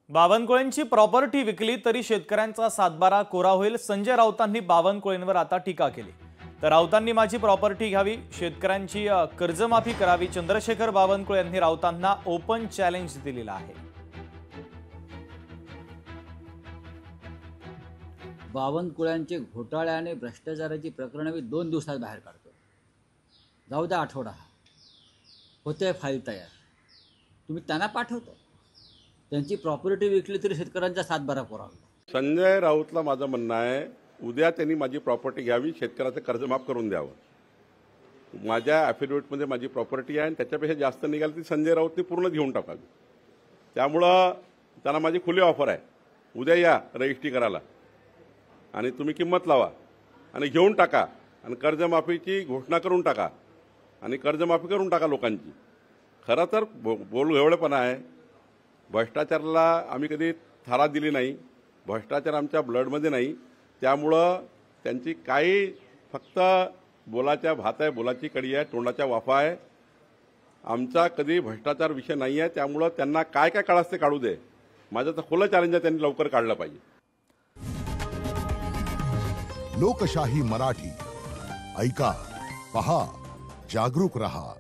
बावनकुळेंची property विकली तरी शेतकऱ्यांचा सातबारा कोरा होईल। संजय राऊतांनी बावनकुळेंवर आता टीका केली। तर राऊतांनी माझी प्रॉपर्टी घ्यावी, शेतकऱ्यांची कर्जमाफी करावी। चंद्रशेखर बावनकुळे यांनी राऊतांना ओपन चॅलेंज दिलेला आहे। बावनकुळ्यांचे घोटाळे आणि भ्रष्टाचाराची प्रकरणे मी 2 दिवसात बाहेर काढतो। जाऊ द्या आठवडा, होते फाईल तयार, तुम्ही त्यांना पाठवतो। त्यांची प्रॉपर्टी विकली तरी शेतकऱ्यांचा सातबारा कोरा होईल। संजय राऊतला माझं म्हणणं आहे, उद्या त्यांनी माझी प्रॉपर्टी घ्यावी, शेतकऱ्याचं कर्ज माफ करून द्यावं। माझ्या ॲफिडेविटमध्ये माझी प्रॉपर्टी आहे आणि त्याच्यापेक्षा जास्त निघाली ती संजय राऊतने पूर्ण घेऊन टाकावी। त्यामुळं त्यांना माझी खुली ऑफर आहे, उद्या या रजिस्ट्री करायला आणि तुम्ही किंमत लावा आणि घेऊन टाका आणि कर्जमाफीची घोषणा करून टाका आणि कर्जमाफी करून टाका लोकांची। खरं तर बोलघेवळेपणा आहे। भ्रष्टाचाराला आम्ही कधी थारा दिली नाही, भ्रष्टाचार आमच्या ब्लडमध्ये नाही। त्यामुळं त्यांची काही फक्त बोलाच्या भात आहे, बोलाची कडी आहे, तोंडाच्या वाफा आहे। आमचा कधी भ्रष्टाचार विषय नाही आहे। त्यामुळं त्यांना काय काय काढायचं ते काढू दे। माझं तर खुलं चॅलेंज आहे, त्यांनी लवकर काढलं पाहिजे। लोकशाही मराठी ऐका, पहा, जागरूक रहा।